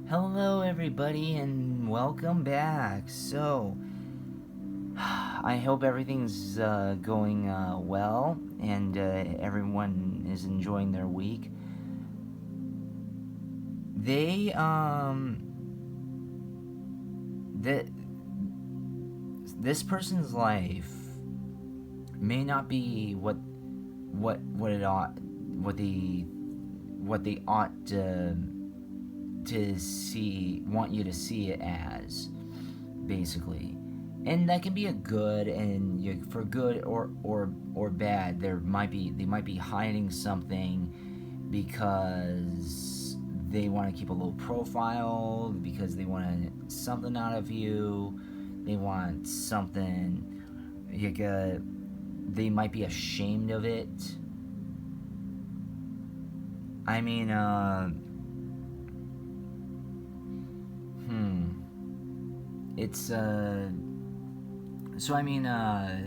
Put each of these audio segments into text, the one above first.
Hello, everybody, and welcome back. So, I hope everything's going well and everyone is enjoying their week. They, th- this person's life may not be what it ought, what they ought to want you to see it as, basically. And that can be a good, and for good or bad. They might be hiding something because they want to keep a low profile, because they want something out of you. They want something like they might be ashamed of it. I mean, it's so I mean, yeah,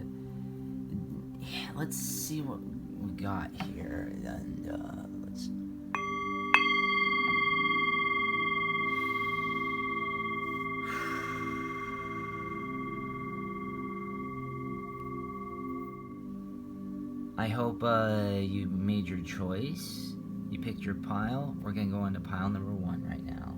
let's see what we got here, and let's. I hope you made your choice. You picked your pile. We're gonna go into pile number 1 right now.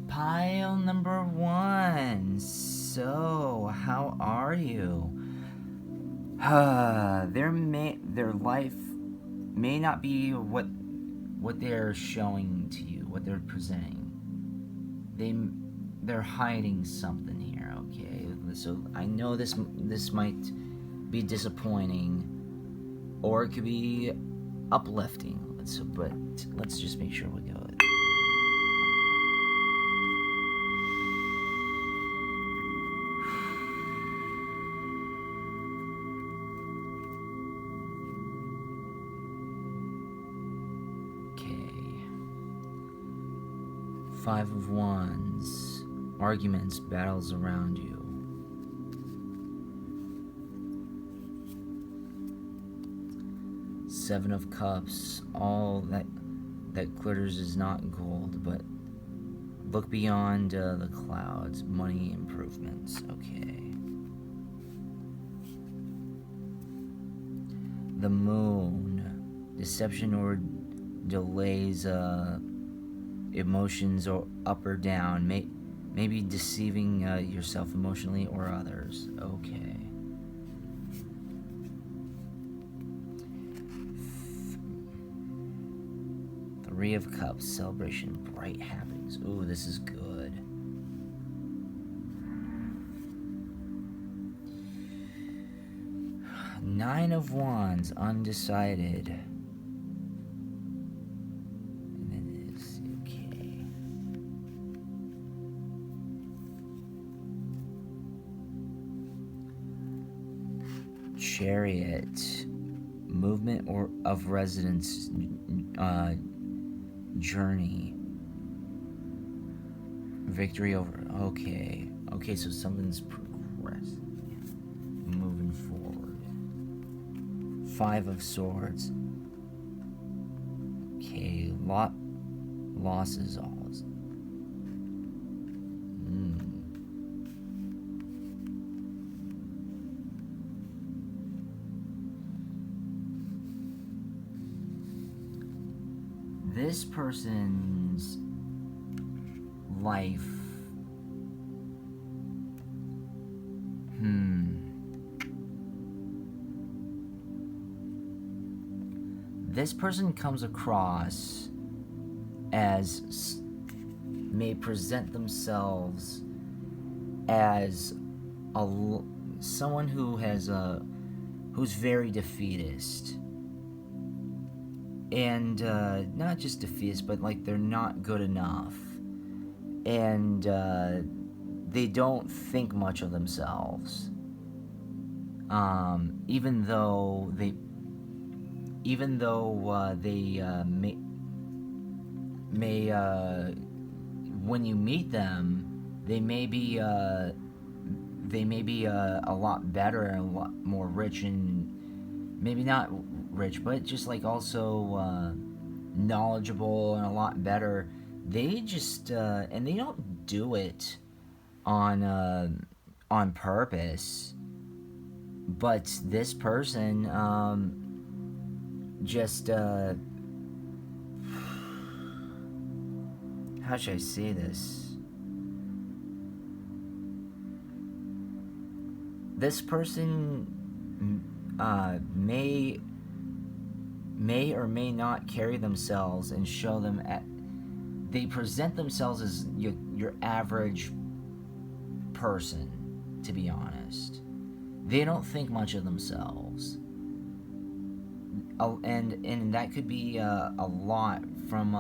Pile number 1. So, how are you? Their life may not be what they're showing to you, what they're presenting. They're hiding something here. Okay, so I know this might be disappointing, or it could be uplifting. But let's just make sure we go. Five of Wands, arguments, battles around you. Seven of Cups, all that glitters is not gold, but look beyond the clouds. Money improvements, okay. The Moon, deception or delays, emotions or up or down, maybe deceiving yourself emotionally or others. Okay. Three of Cups, celebration, bright happenings. Ooh, this is good. Nine of Wands, undecided. Chariot, movement or of residence, journey, victory over. Okay, so something's progressed, moving forward. Five of Swords. Okay, losses all. This person's life, this person comes across as, may present themselves as someone who's very defeatist. And not just defeatist, but like they're not good enough. And they don't think much of themselves. Even though they may when you meet them, they may be a lot better and a lot more rich, and maybe not rich, but just like also knowledgeable and a lot better. They just and they don't do it on purpose. But this person just how should I say this? This person may or may not carry themselves and show them at. They present themselves as your average person, to be honest. They don't think much of themselves. And that could be a lot from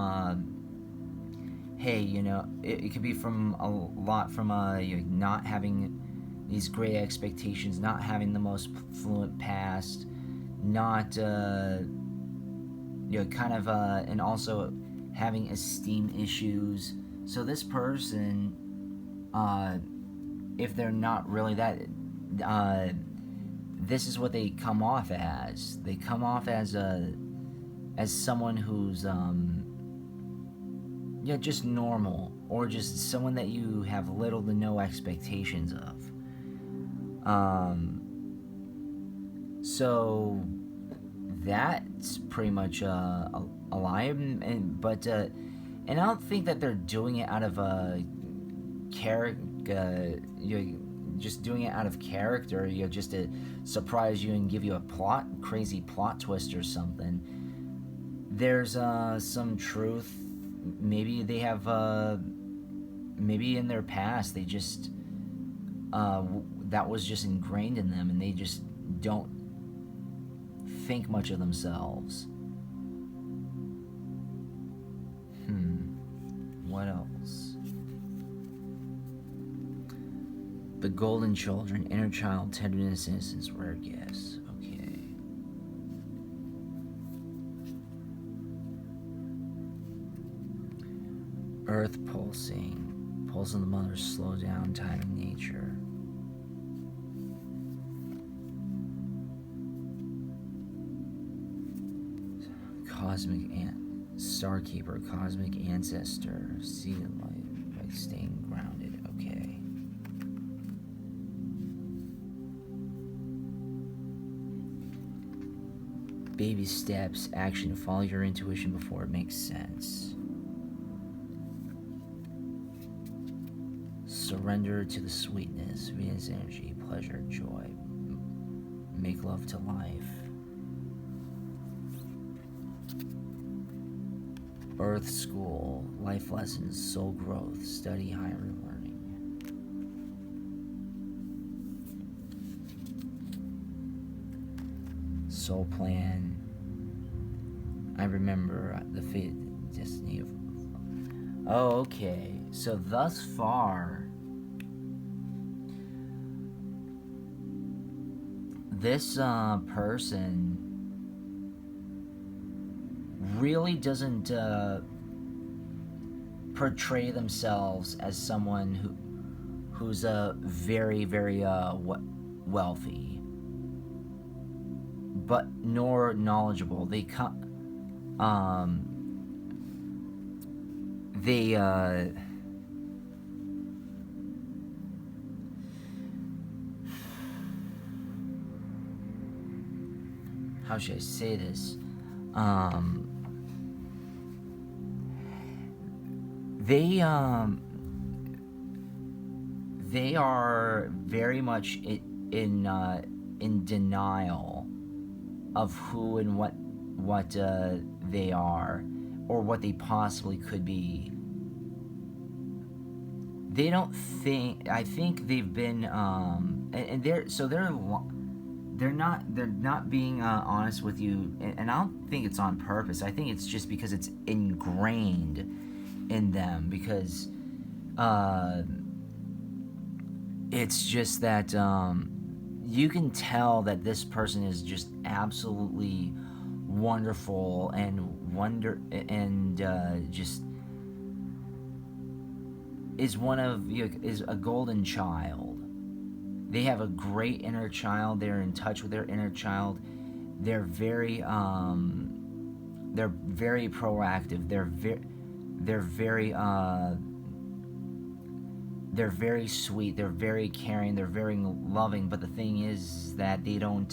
hey, it could be from a lot from not having these great expectations, not having the most fluent past, not kind of and also having esteem issues. So this person, if they're not really that, this is what they come off as. They come off as someone who's just normal, or just someone that you have little to no expectations of. So that's pretty much a lie, but I don't think that they're doing it out of a character. Just doing it out of character, just to surprise you and give you a crazy plot twist or something. There's some truth. Maybe they have maybe in their past they just that was just ingrained in them, and they just don't think much of themselves. What else? The golden children, inner child, tenderness, innocence, rare gifts. Okay. Earth pulsing. Pulse of the mother, slow down, time in nature. Cosmic Starkeeper, cosmic ancestor, seated light by staying grounded. Okay. Baby steps, action, follow your intuition before it makes sense. Surrender to the sweetness, Venus energy, pleasure, joy. Make love to life. Earth School, life lessons, soul growth, study higher learning. Soul plan. I remember the fate, destiny of. Oh, okay. So thus far, this person really doesn't portray themselves as someone who's very, very wealthy, but nor knowledgeable. They how should I say this? They are very much in denial of who and what they are, or what they possibly could be. They don't think. I think they've been and they're not being honest with you, and I don't think it's on purpose. I think it's just because it's ingrained in them, because it's just that you can tell that this person is just absolutely wonderful and just is is a golden child. They have a great inner child. They're in touch with their inner child. They're very proactive. They're very sweet. They're very caring. They're very loving. But the thing is that they don't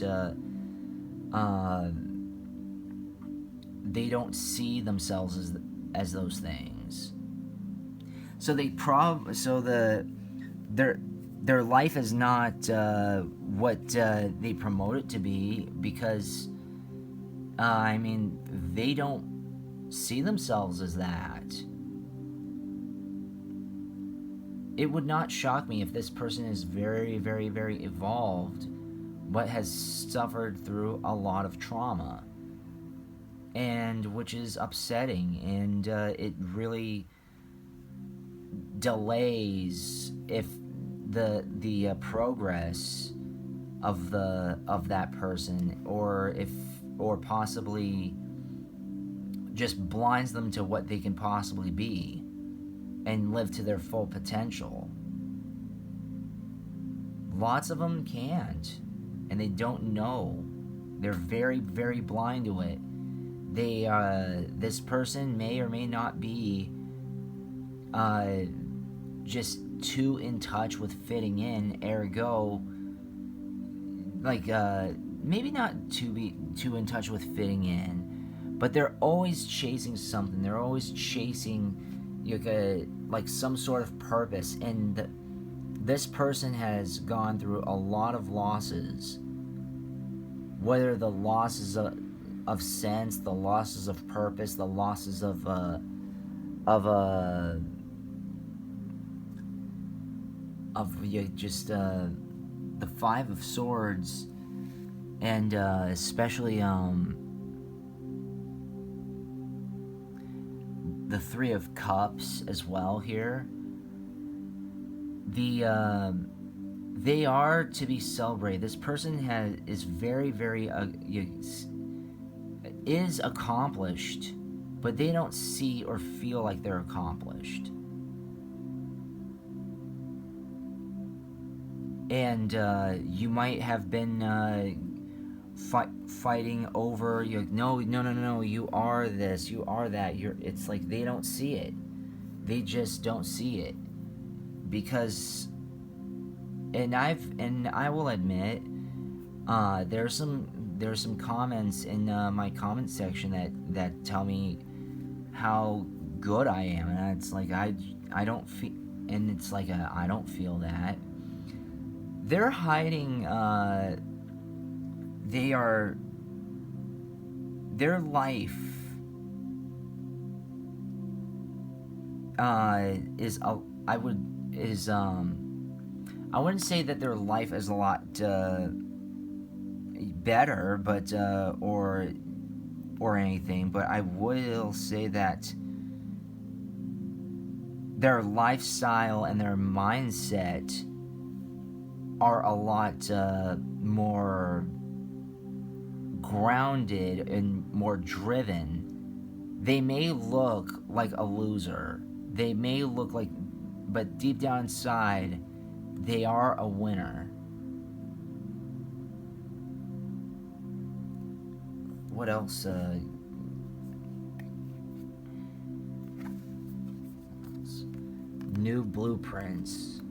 see themselves as those things. So their life is not what they promote it to be, because they don't see themselves as that. It would not shock me if this person is very, very, very evolved, but has suffered through a lot of trauma, and which is upsetting, and it really delays if the progress of that person, or possibly just blinds them to what they can possibly be and live to their full potential. Lots of them can't, and they don't know. They're very, very blind to it. This person may or may not be just too in touch with fitting in, ergo, maybe not to be too in touch with fitting in, but they're always chasing something. They're always chasing some sort of purpose, and this person has gone through a lot of losses, whether the losses of sense, the losses of purpose, the losses of the Five of Swords, and especially the Three of Cups as well here. They are to be celebrated. This person is very, very is accomplished, but they don't see or feel like they're accomplished. And you might have been fighting over, no, you are this, you are that. It's like they don't see it. They just don't see it, because, and I will admit, there's some comments in my comment section that tell me how good I am, and it's like I don't feel, and it's like I don't feel that. They're hiding. Their life is I wouldn't say that their life is a lot better, but or anything, but I will say that their lifestyle and their mindset are a lot more grounded and more driven. They may look like a loser. They may look like, but deep down inside, they are a winner. What else? New blueprints.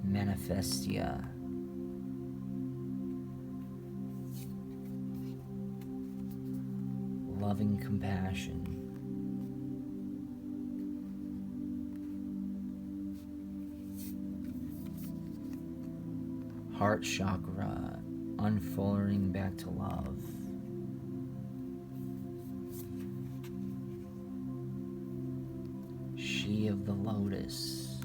Manifestia. Loving compassion. Heart chakra, unfolding back to love. She of the lotus.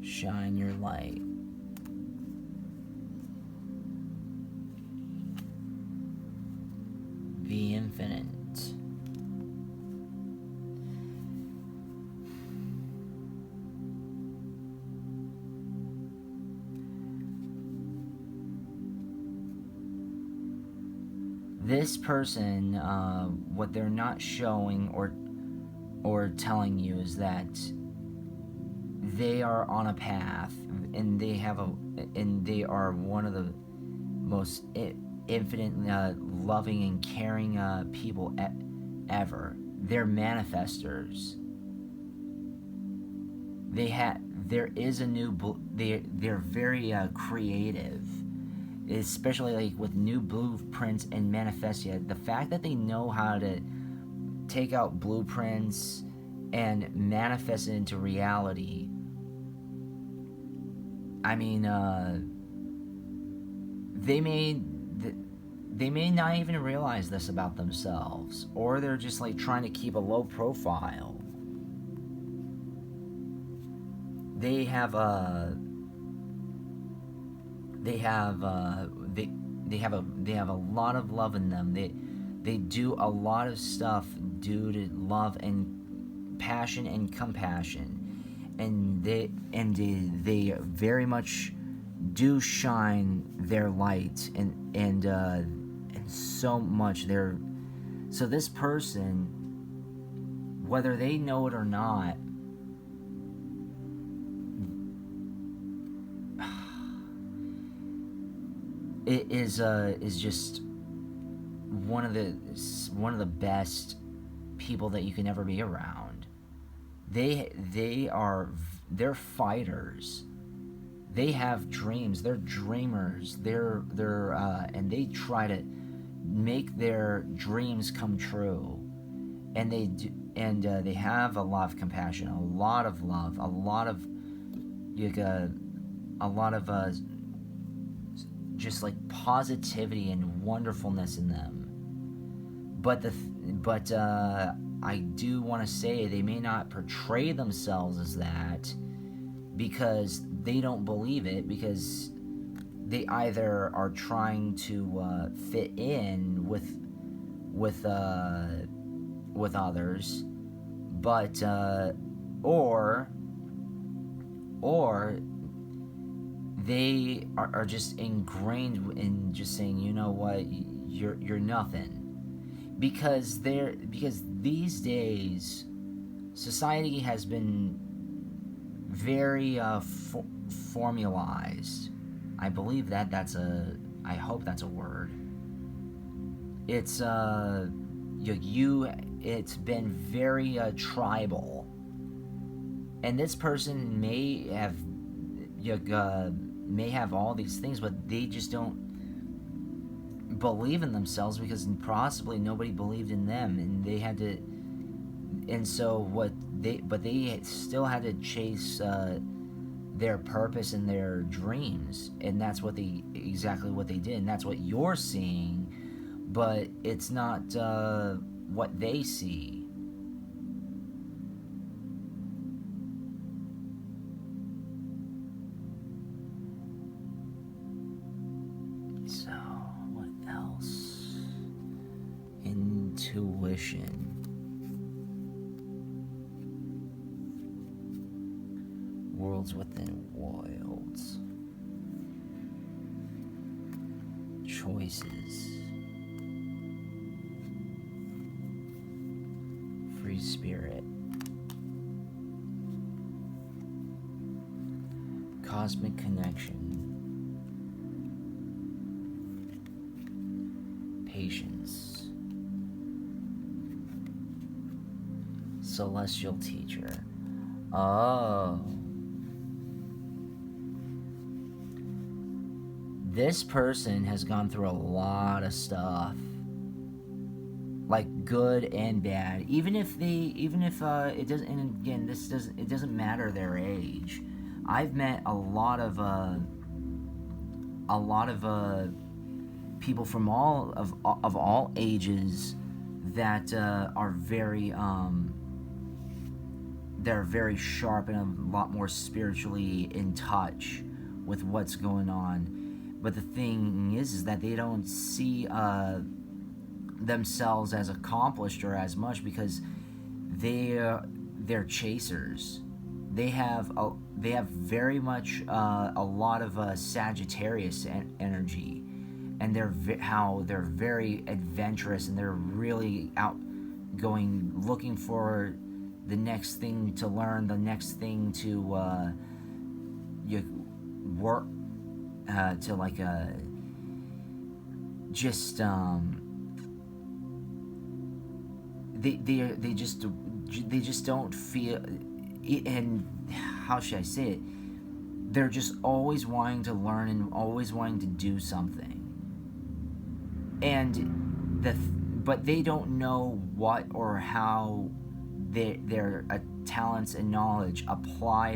Shine your light. this person, what they're not showing or telling you is that they are on a path, and they are one of the most infinite, loving and caring people ever. They're manifestors. There is a new. They're very creative, especially like with new blueprints and manifestia. The fact that they know how to take out blueprints and manifest it into reality. I mean, they may not even realize this about themselves, or they're just like trying to keep a low profile. They have a lot of love in them. They do a lot of stuff due to love and passion and compassion, and they very much do shine their light and so much. So this person, whether they know it or not, it is just one of the best people that you can ever be around. They're fighters. They have dreams. They're dreamers. They're and they try to make their dreams come true. And they do, and they have a lot of compassion, a lot of love, a lot of just like positivity and wonderfulness in them. But I do want to say they may not portray themselves as that because they don't believe it, because they either are trying to fit in with others, but or they are just ingrained in just saying, you know what, you're nothing, because these days society has been very formalized. I believe I hope that's a word. It's it's been very tribal, and this person may have all these things, but they just don't believe in themselves because possibly nobody believed in them, and they had to. And so they still had to chase their purpose and their dreams, and that's exactly what they did, and that's what you're seeing, but it's not what they see. So, what else? Intuition. Worlds within worlds. Choices. Free spirit. Cosmic connection. Patience. Celestial teacher. Oh. This person has gone through a lot of stuff, like good and bad. Even if it doesn't, and again, it doesn't matter their age. I've met a lot of people from all ages that are very they're very sharp and a lot more spiritually in touch with what's going on. But the thing is that they don't see themselves as accomplished or as much because they're chasers. They have very much a lot of Sagittarius energy, and how they're very adventurous, and they're really out going, looking for the next thing to learn, the next thing to work to like just they just don't feel, and how should I say it? They're just always wanting to learn and always wanting to do something, and but they don't know what or how their talents and knowledge apply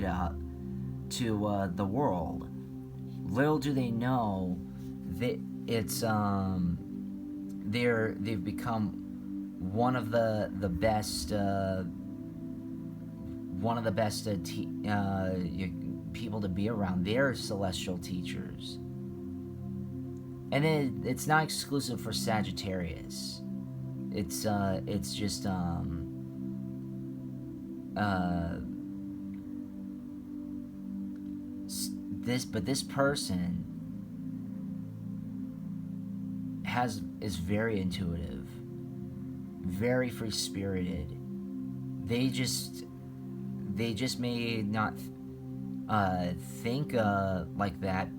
to the world. Little do they know that it's they've become one of the best people to be around. They're celestial teachers, and it's not exclusive for Sagittarius. It's just this person is very intuitive, very free spirited. They just may not think like that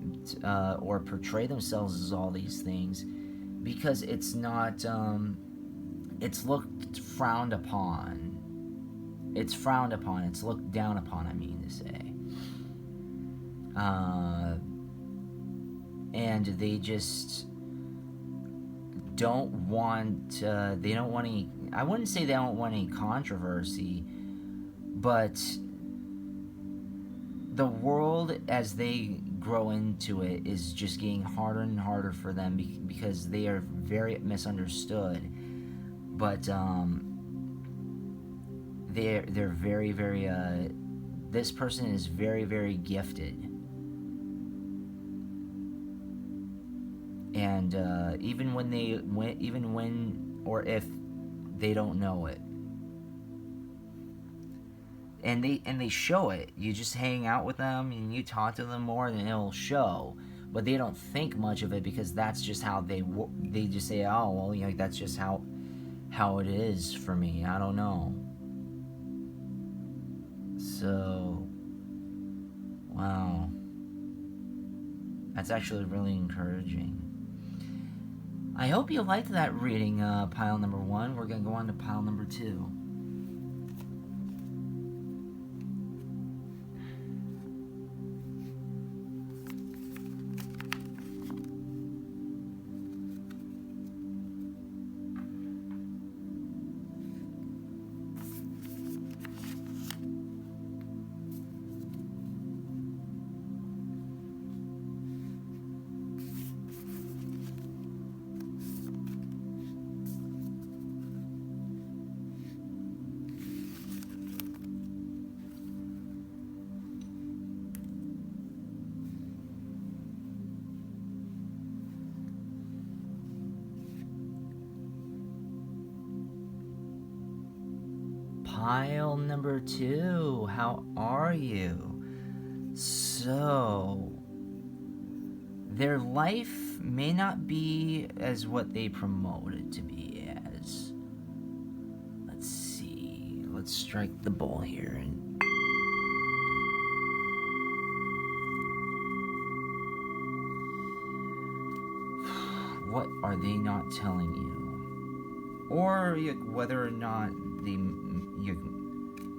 or portray themselves as all these things, because it's not it's looked frowned upon. It's frowned upon. It's looked down upon, I mean to say. And they just don't want they don't want any, I wouldn't say they don't want any controversy, but the world as they grow into it is just getting harder and harder for them because they are very misunderstood. But they're very, very this person is very, very gifted. And even when or if they don't know it, and they show it. You just hang out with them and you talk to them more, and it'll show. But they don't think much of it because that's just how they just say, oh well, you know, that's just how it is for me. I don't know. So, wow, that's actually really encouraging. I hope you liked that reading, pile number 1. We're going to go on to pile number 2. Pile number 2, how are you? So, their life may not be as what they promote it to be as. Let's see. Let's strike the ball here. And what are they not telling you? Or whether or not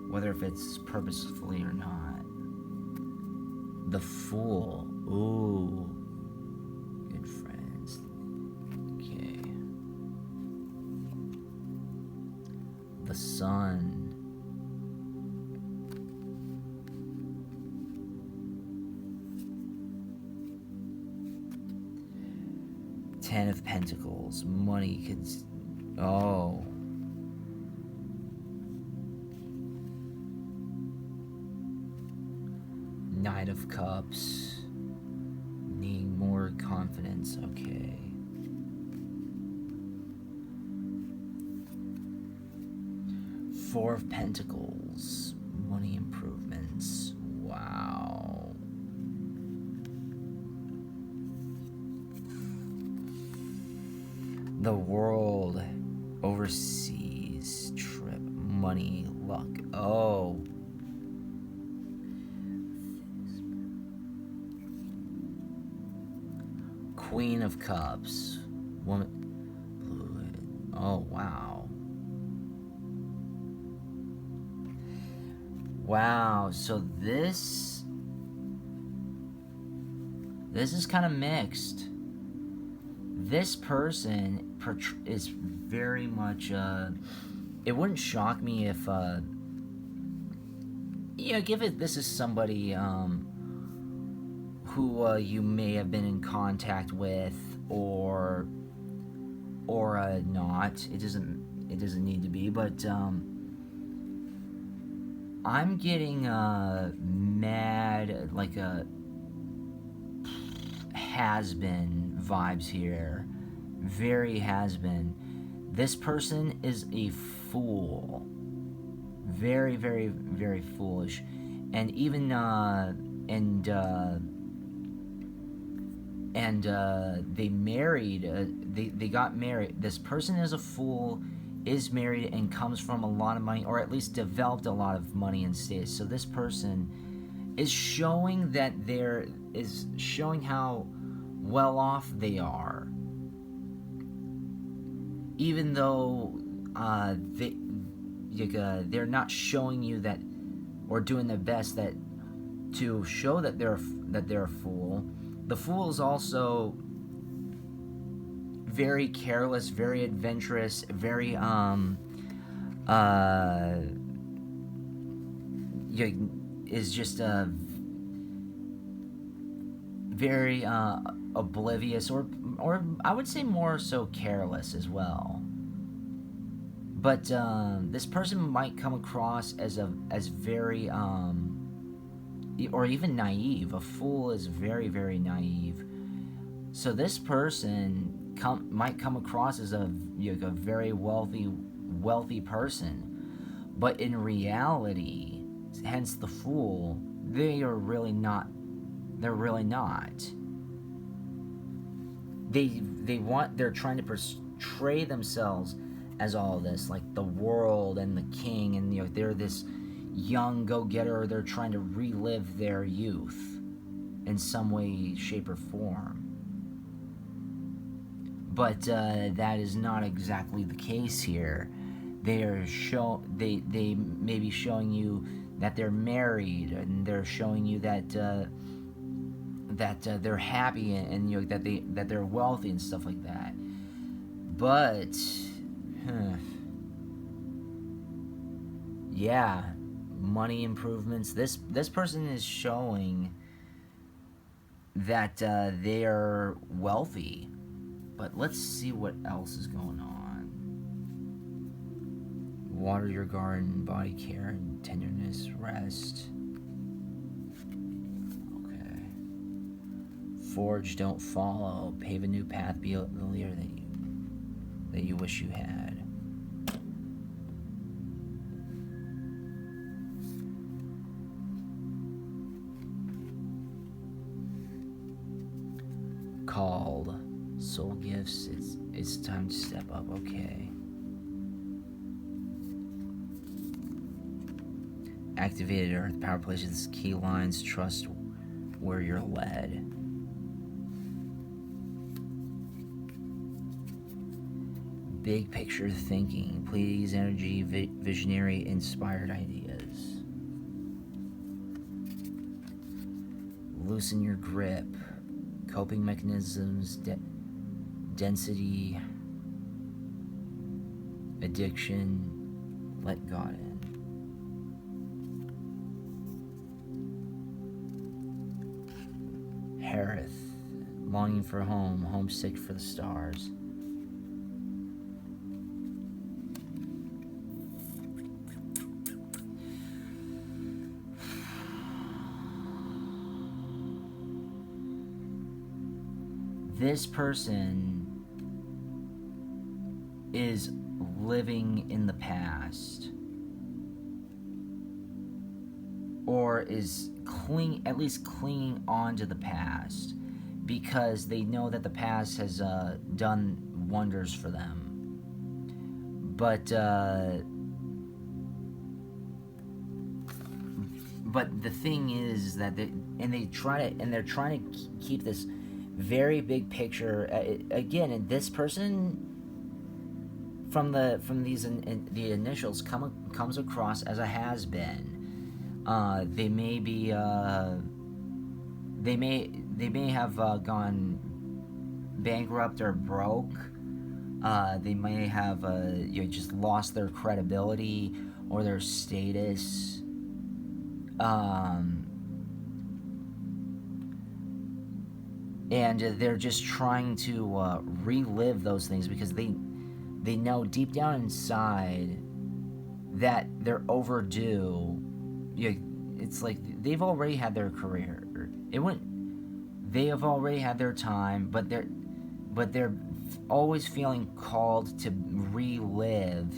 whether if it's purposefully or not. The Fool. Ooh. Good friends. Okay. The Sun. Ten of Pentacles. Money could... Oh. Knight of Cups. Needing more confidence. Okay. Four of Pentacles. Money improvements. Wow. The world, overseas trip, money, luck. Oh. Queen of Cups. Woman. Oh, wow. Wow, so this is kind of mixed. This person is very much, it wouldn't shock me if, this is somebody, who you may have been in contact with, or not. It doesn't need to be, but, I'm getting, mad, like a has-been vibes here. Very has-been. This person is a fool. Very, very, very foolish. And even, they married, they got married. This person is a fool, is married, and comes from a lot of money, or at least developed a lot of money and status. So this person is showing how well off they are, even though they're not showing you that, or doing their best to show that they're a fool. The fool is also very careless, very adventurous, very is just very oblivious, or I would say more so careless as well. But this person might come across as very or even naive. A fool is very, very naive. So this person might come across as a very wealthy person, but in reality, hence the fool, they're really not. They're trying to portray themselves as all this, like the world and the king, and they're this young go-getter. They're trying to relive their youth in some way, shape, or form. But that is not exactly the case here. They may be showing you that they're married, and they're showing you that they're happy, and that they're wealthy and stuff like that. But yeah, money improvements. This person is showing that they are wealthy. But let's see what else is going on. Water your garden, body care and tenderness, rest. Okay. Forge, don't follow. Pave a new path, be the leader that you wish you had. Called. Soul gifts, it's time to step up. Okay. Activated earth power places key lines, trust where you're led. Big picture thinking, please energy, visionary, inspired ideas. Loosen your grip, coping mechanisms, density, addiction, let God in. Harith, longing for home, homesick for the stars. This person is living in the past, or is at least clinging on to the past, because they know that the past has done wonders for them. But the thing is that they're trying to keep this very big picture. Again, and this person from the initials comes across as a has been. They may be they may have gone bankrupt or broke. They may have just lost their credibility or their status. And they're just trying to relive those things because they know deep down inside that they're overdue. It's like they've already had their career. They have already had their time, but they're always feeling called to relive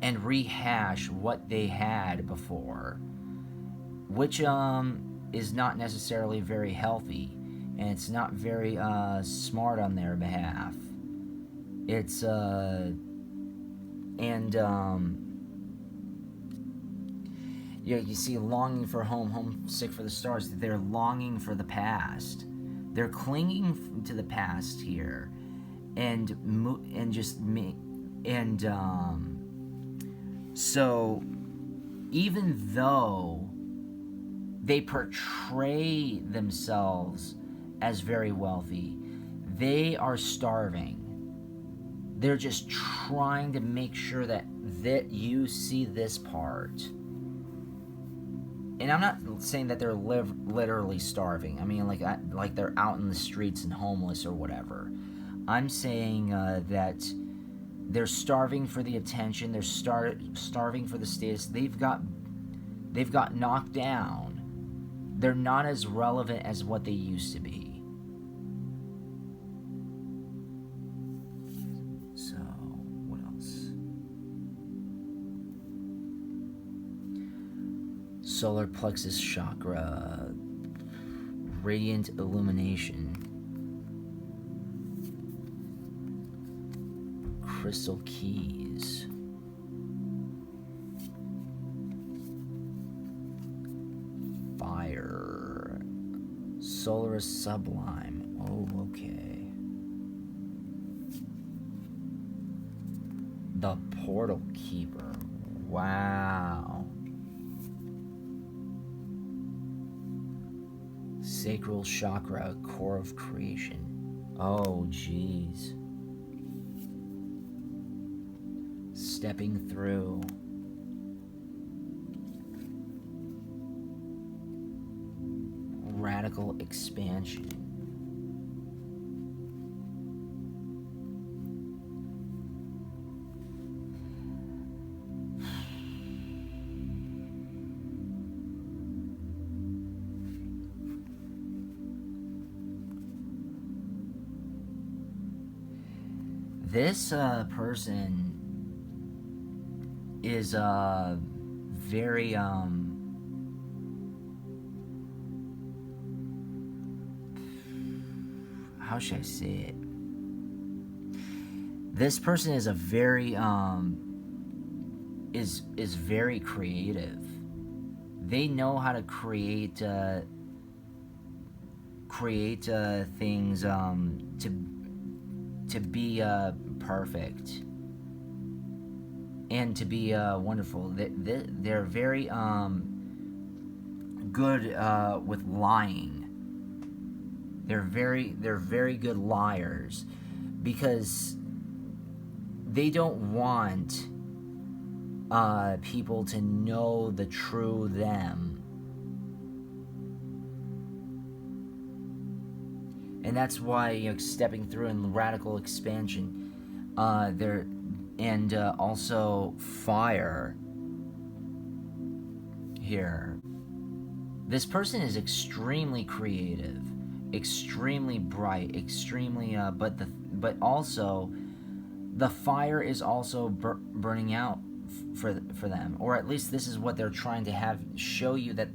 and rehash what they had before, which is not necessarily very healthy, and it's not very smart on their behalf. It's you see, longing for home, homesick for the stars. They're longing for the past. They're clinging to the past here, so even though they portray themselves as very wealthy, they are starving. They're just trying to make sure that you see this part. And I'm not saying that they're literally starving. I mean, like they're out in the streets and homeless or whatever. I'm saying that they're starving for the attention. They're starving for the status. They've got knocked down. They're not as relevant as what they used to be. So, what else? Solar plexus chakra, radiant illumination, crystal keys, fire, Solaris sublime. Oh, okay. The portal keeper. Wow. Sacral chakra, core of creation. Oh, jeez. Stepping through. Radical expansion. This person is very how should I say it? This person is a very is very creative. They know how to create things to be perfect and to be wonderful. They're very good with lying. They're very good liars because they don't want people to know the true them. And that's why, stepping through in radical expansion, also fire here. This person is extremely creative, extremely bright, extremely but also the fire is also burning out for them, or at least this is what they're trying to have show you that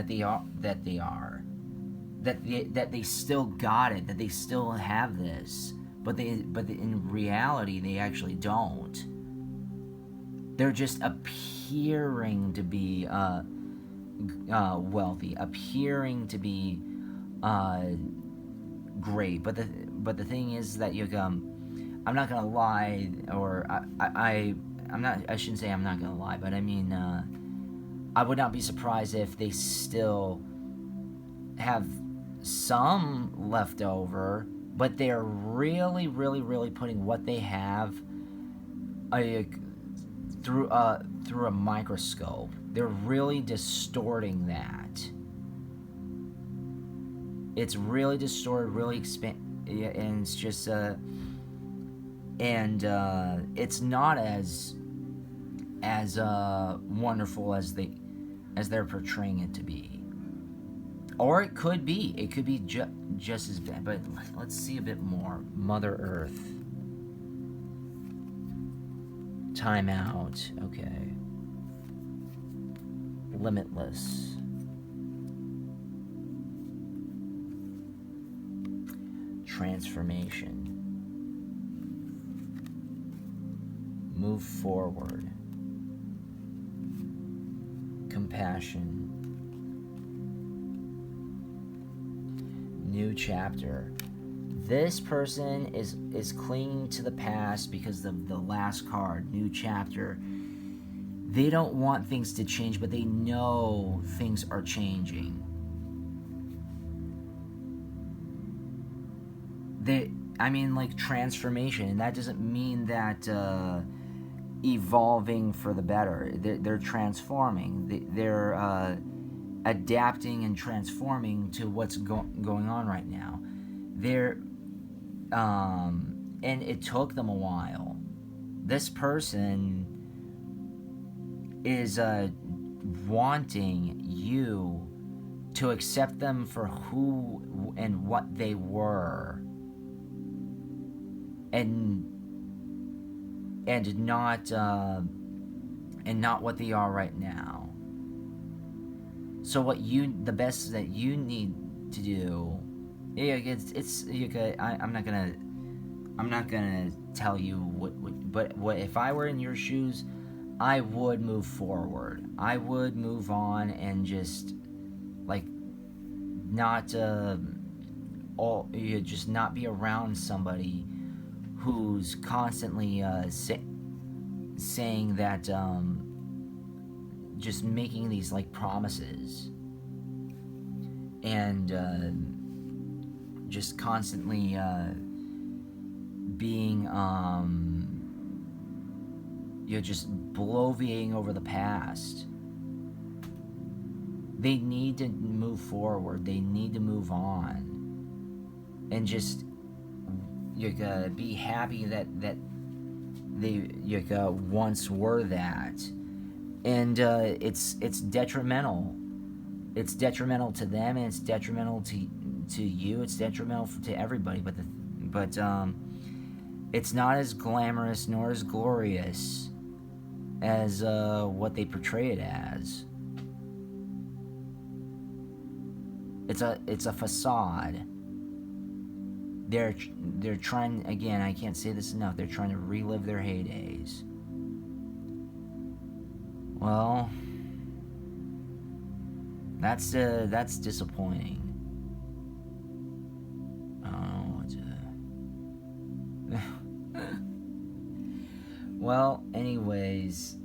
they are. that they still got it, that they still have this, but in reality they actually don't. They're just appearing to be wealthy, appearing to be great, but the thing is that I'm not gonna lie, or I'm not. I shouldn't say I'm not gonna lie, but I mean, I would not be surprised if they still have some left over, but they're really, really, really putting what they have through a microscope. They're really distorting that. It's really distorted, really and it's just it's not as wonderful as they're portraying it to be. Or it could be just as bad. But let's see a bit more. Mother Earth. Time out. Okay. Limitless. Transformation. Move forward. Compassion. New chapter. This person is clinging to the past because of the last card, new chapter. They don't want things to change, but they know things are changing. Like transformation, and that doesn't mean that evolving for the better. They're transforming. They're adapting and transforming to what's going on right now. They're and it took them a while. This person is wanting you to accept them for who and what they were, and not what they are right now. So the best that you need to do, I'm not gonna tell you but if I were in your shoes, I would move forward. I would move on and just not just not be around somebody who's constantly saying that just making these promises and just constantly being just bloviating over the past. They need to move forward. They need to move on, and just be happy that they once were that. And it's detrimental. It's detrimental to them, and it's detrimental to you. It's detrimental to everybody. But it's not as glamorous nor as glorious as what they portray it as. It's a facade. They're trying, again, I can't say this enough, they're trying to relive their heydays. Well, that's disappointing. I don't know what to... Well, anyways,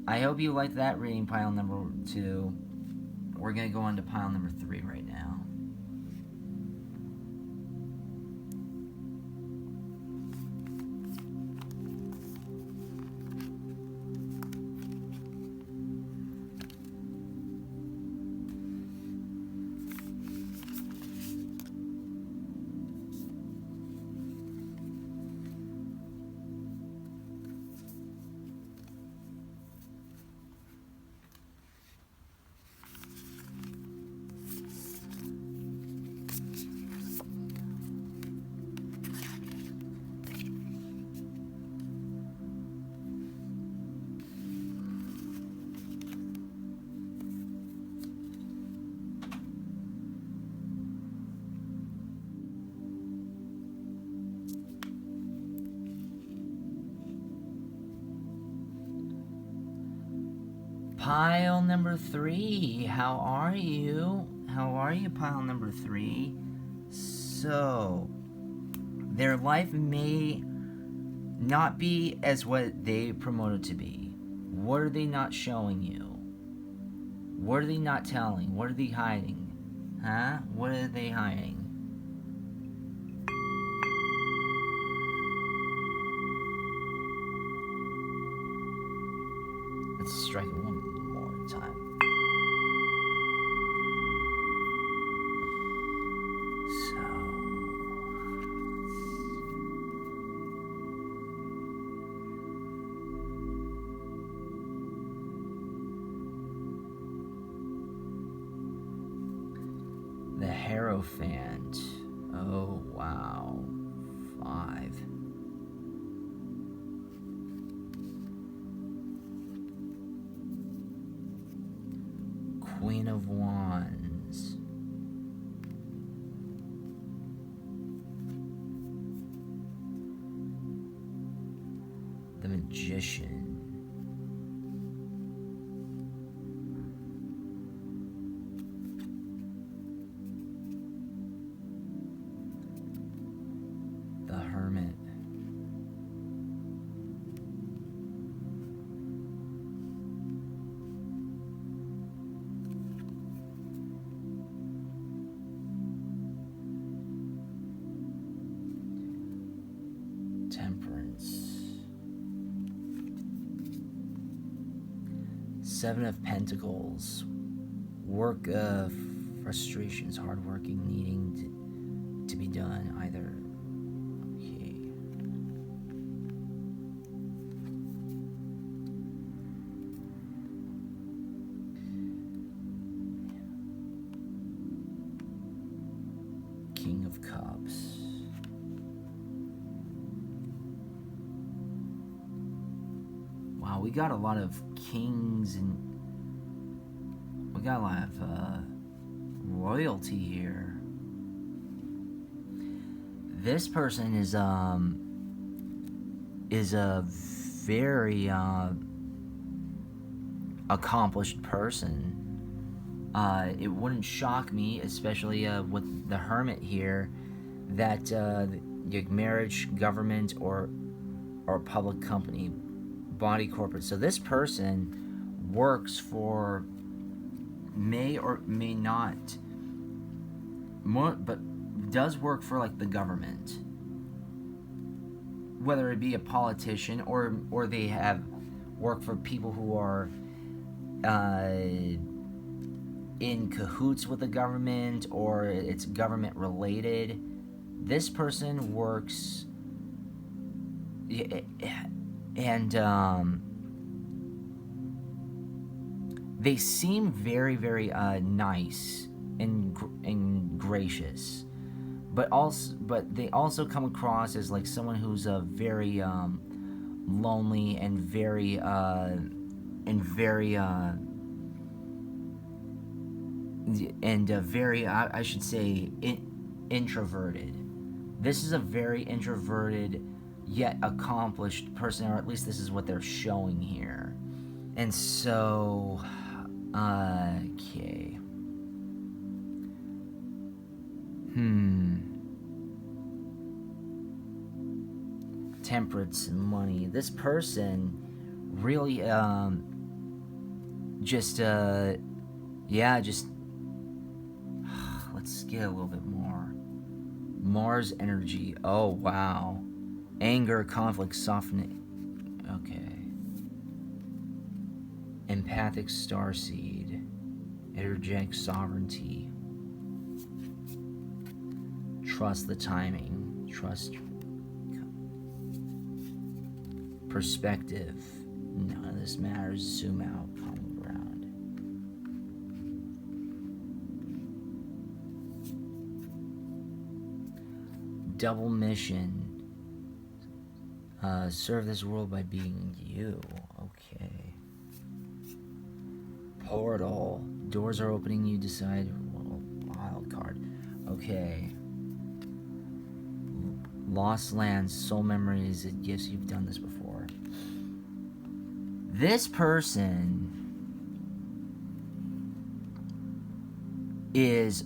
I hope you liked that reading, pile number 2. We're going to go on to pile number 3 right now. Pile number 3, how are you? How are you, pile number 3? So, their life may not be as what they promoted to be. What are they not showing you? What are they not telling? What are they hiding? Huh? What are they hiding? Let's strike it one more time. The Hierophant. Oh, wow. 5. Queen of Wands. The Magician. The Hermit. Temperance. 7 of Pentacles. Work of frustrations, hardworking, needing to be done either. Okay. King of Cups. Wow, we got a lot of kings and we got a lot of royalty here. This person is a very accomplished person. It wouldn't shock me, especially with the Hermit here, that your marriage, government, or public company, body corporate. So this person works for, may or may not, but does work for like the government, whether it be a politician or they have work for people who are in cahoots with the government, or it's government related. This person works and they seem very, very nice and gracious, but they also come across as like someone who's very lonely and very I should say introverted. This is a very introverted yet accomplished person, or at least this is what they're showing here. And so, okay. Temperance and money. This person really, just let's get a little bit more. Mars energy. Oh, wow. Anger, conflict, softening. Okay. Empathic starseed. Energetic sovereignty. Trust the timing. Trust. Perspective. None of this matters. Zoom out. Common ground. Double mission. Serve this world by being you. Okay. Portal. Doors are opening. You decide. Wild card. Okay. Lost lands. Soul memories. And gifts. You've done this before. This person is,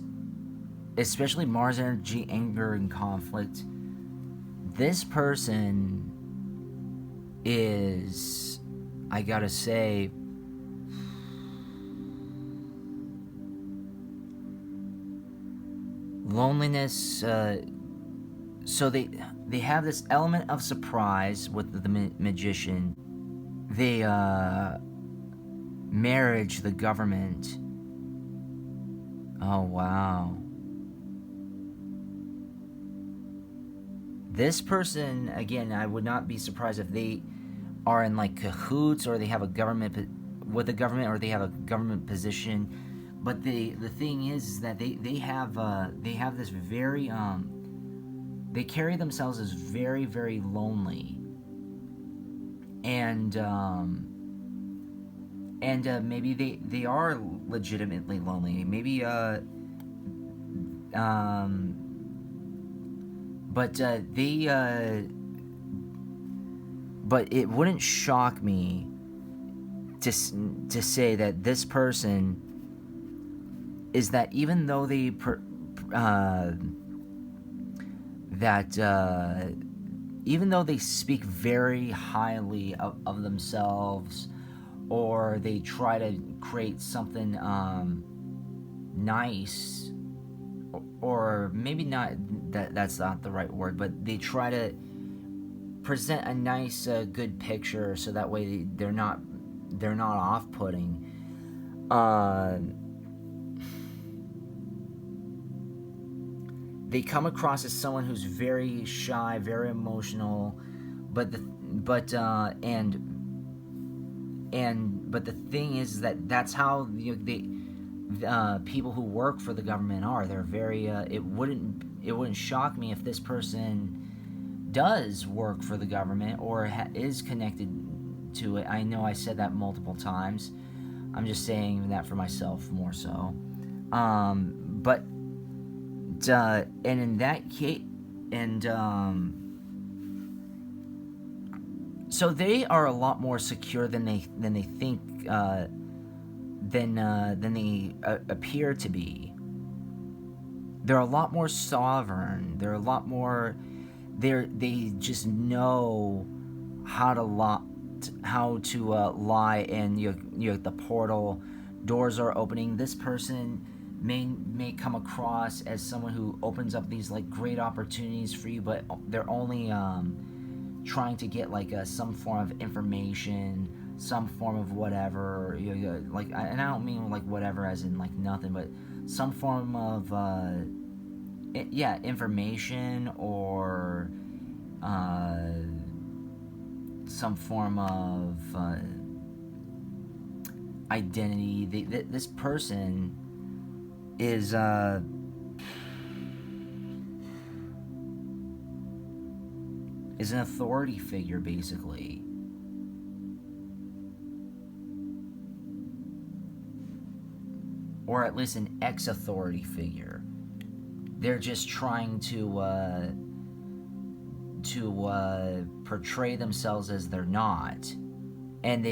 especially Mars energy, anger, and conflict. This person is, I gotta say, loneliness. So they have this element of surprise with the magician. They marriage, the government. Oh wow. This person, again, I would not be surprised if they are in like cahoots, or they have a government with the government, or they have a government position. But the thing is that they have this very they carry themselves as very, very lonely, and maybe they are legitimately lonely. Maybe but but it wouldn't shock me to say that this person is that even though they even though they speak very highly of themselves, or they try to create something nice, or maybe not, that's not the right word, but they try to present a nice good picture, so that way they're not off-putting. They come across as someone who's very shy, very emotional, but the thing is that that's how people who work for the government are. They're very. It wouldn't shock me if this person does work for the government, or is connected to it. I know I said that multiple times. I'm just saying that for myself more so. But and in that case, and so they are a lot more secure than they think, than they appear to be. They're a lot more sovereign. They're a lot more. They just know how to lie, and the portal doors are opening. This person may come across as someone who opens up these like great opportunities for you, but they're only trying to get like some form of information, some form of whatever, like, and I don't mean like whatever as in like nothing, but some form of information, or some form of identity. This person is an authority figure, basically. Or at least an ex-authority figure. They're just trying to portray themselves as they're not, and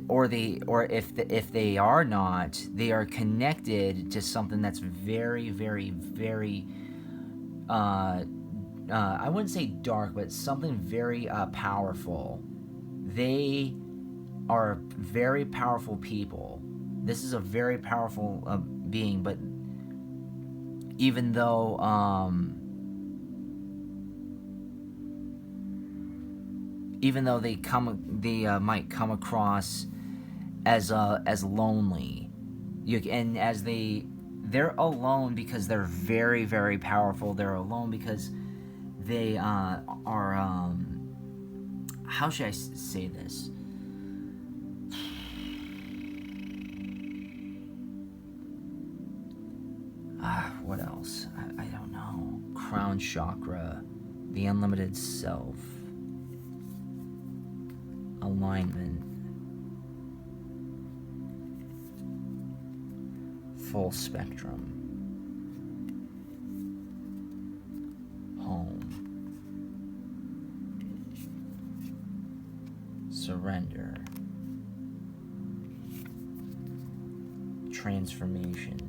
or if they are not, they are connected to something that's very, very, very I wouldn't say dark, but something very powerful. They are very powerful people. This is a very powerful being, but even though they might come across as lonely, and as they're alone because they're very, very powerful. They're alone because they are how should I say this? What else? I don't know. Crown chakra, the unlimited self, alignment, full spectrum, home, surrender, transformation.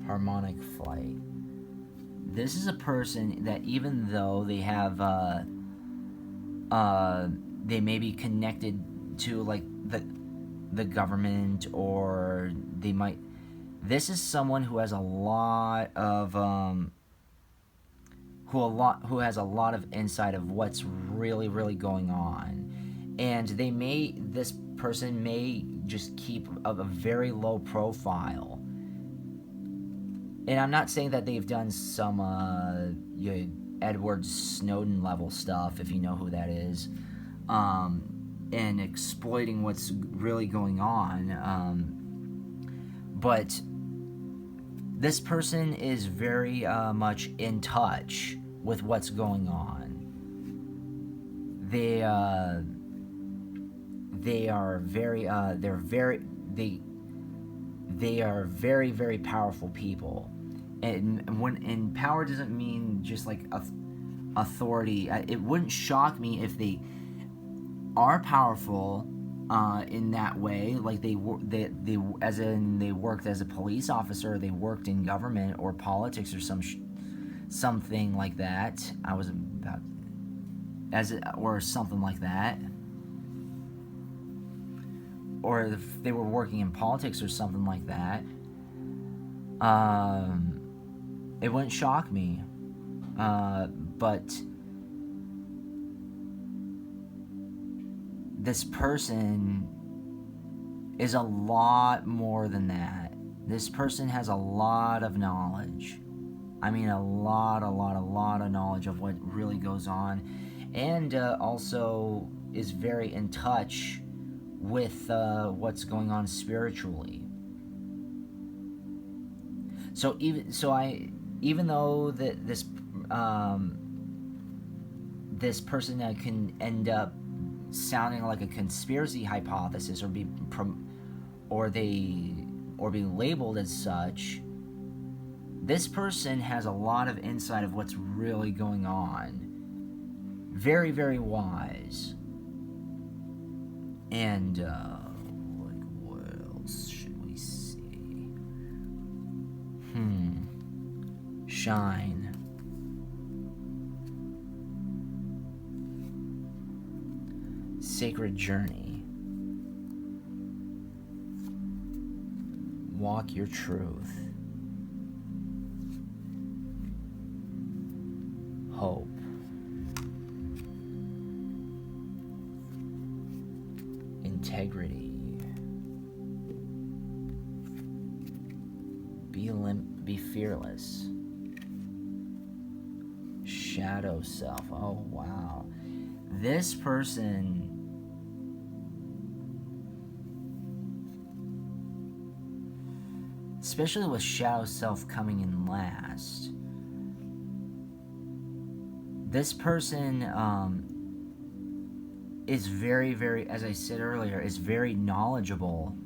Harmonic flight. This is a person that even though they have they may be connected to like the government, or they might, this is someone who has a lot of who has a lot of insight of what's really going on, and this person may just keep a very low profile. And I'm not saying that they've done some Edward Snowden level stuff, if you know who that is, and exploiting what's really going on. But this person is very much in touch with what's going on. They are very powerful people. And power doesn't mean just like authority. It wouldn't shock me if they are powerful in that way, like they as in they worked as a police officer, they worked in government or politics or something like that. Or something like that. Or if they were working in politics or something like that, it wouldn't shock me. But this person is a lot more than that. This person has a lot of knowledge. I mean, a lot of knowledge of what really goes on, and also is very in touch with what's going on spiritually. So even though this person can end up sounding like a conspiracy hypothesis, or be labeled as such, this person has a lot of insight of what's really going on. Very wise. And like, what else should we see? Shine. Sacred journey. Walk your truth. Hope. Integrity. Be fearless. Shadow self. Oh wow. This person especially with shadow self coming in last, this person is very, as I said earlier, is very knowledgeable.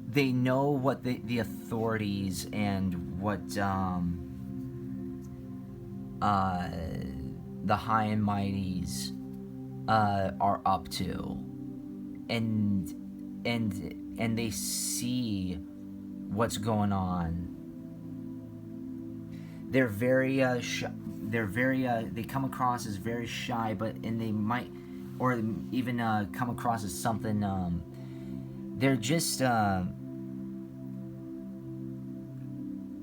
They know what the authorities and what the high and mighties are up to, and they see what's going on. They're very they come across as very shy, and they might, or even come across as something. They're just a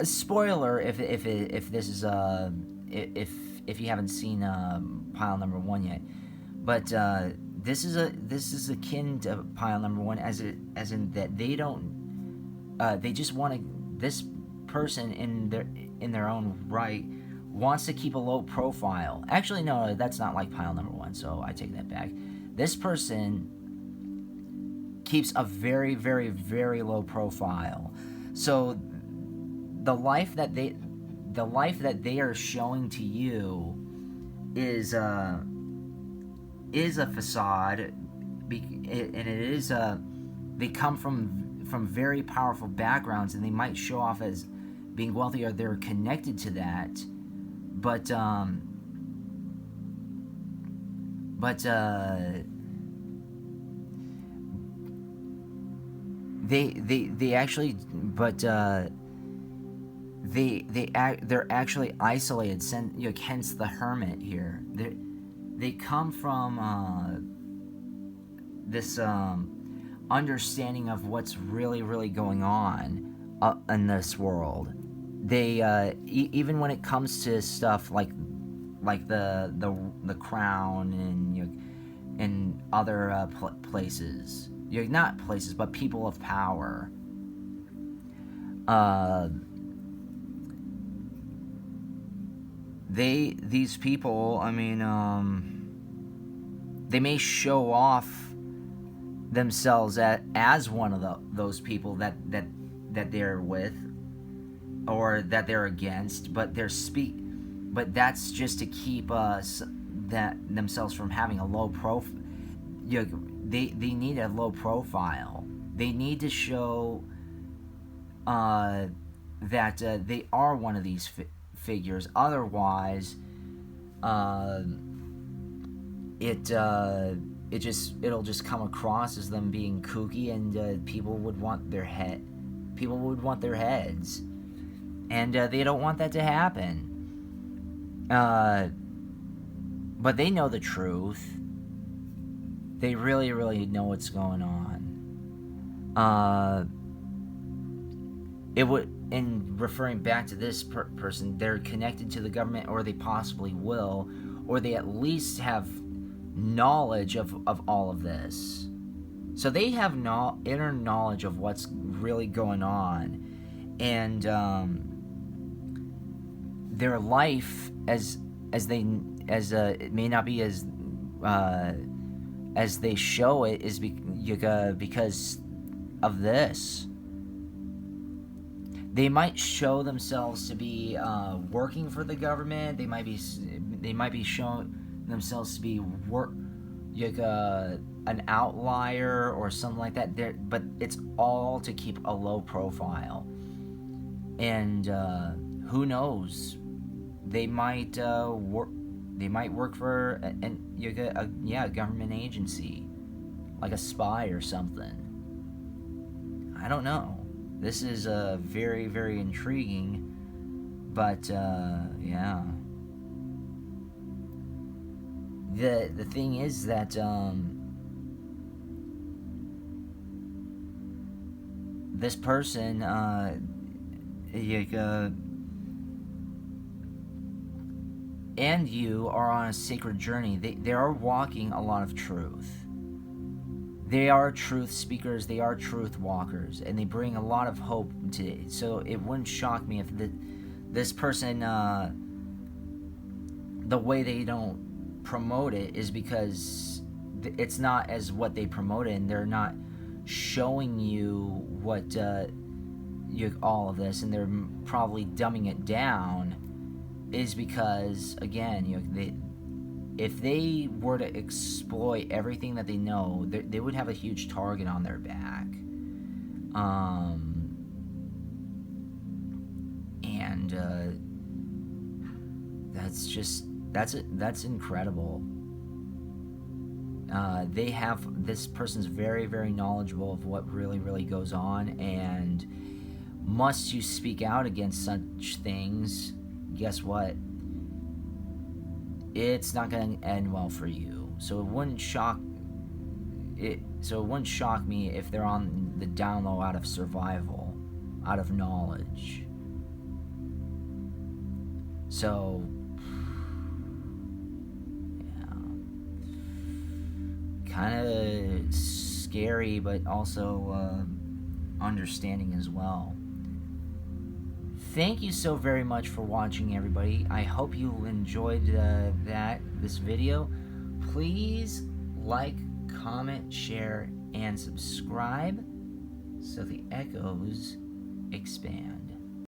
spoiler if this is if you haven't seen pile number 1 yet, but this is akin to pile number 1 as in that they just want to, this person in their own right wants to keep a low profile. Actually, no, that's not like pile number 1, so I take that back. This person keeps a very low profile. So the life that they are showing to you is a facade, and it is they come from very powerful backgrounds, and they might show off as being wealthy, or they're connected to that, but but they actually, but they're actually isolated. Hence the hermit here. They come from this understanding of what's really going on in this world. They even when it comes to stuff like the crown and other places, not places but people of power. These people, I mean, they may show off themselves as one of those people that they're with or that they're against, but but that's just to keep themselves from having a low profile. They need a low profile. They need to show that they are one of these figures. Otherwise, it'll just come across as them being kooky, and people would want their heads, and they don't want that to happen. But they know the truth. They really know what's going on. It would, in referring back to this person, they're connected to the government, or they possibly will, or they at least have knowledge of all of this. So they have inner knowledge of what's really going on, and their life, as it may not be as they show it, is because of this. They might show themselves to be working for the government. They might be showing themselves to be an outlier or something like that. But it's all to keep a low profile. And who knows? They might work. They might work for a government agency, like a spy or something. I don't know. This is very intriguing, but yeah. The thing is that this person and you are on a sacred journey. They are walking a lot of truth. They are truth speakers, they are truth walkers, and they bring a lot of hope to it. So it wouldn't shock me if this person, the way they don't promote it is because it's not as what they promote it, and they're not showing you what all of this, and they're probably dumbing it down, is because, again, if they were to exploit everything that they know, they would have a huge target on their back. And that's incredible. This person's very knowledgeable of what really goes on, and must you speak out against such things, guess what? It's not going to end well for you. So it wouldn't shock me if they're on the down low out of survival, out of knowledge. So yeah, kind of scary, but also understanding as well. Thank you so very much for watching, everybody. I hope you enjoyed this video. Please like, comment, share, and subscribe so the echoes expand.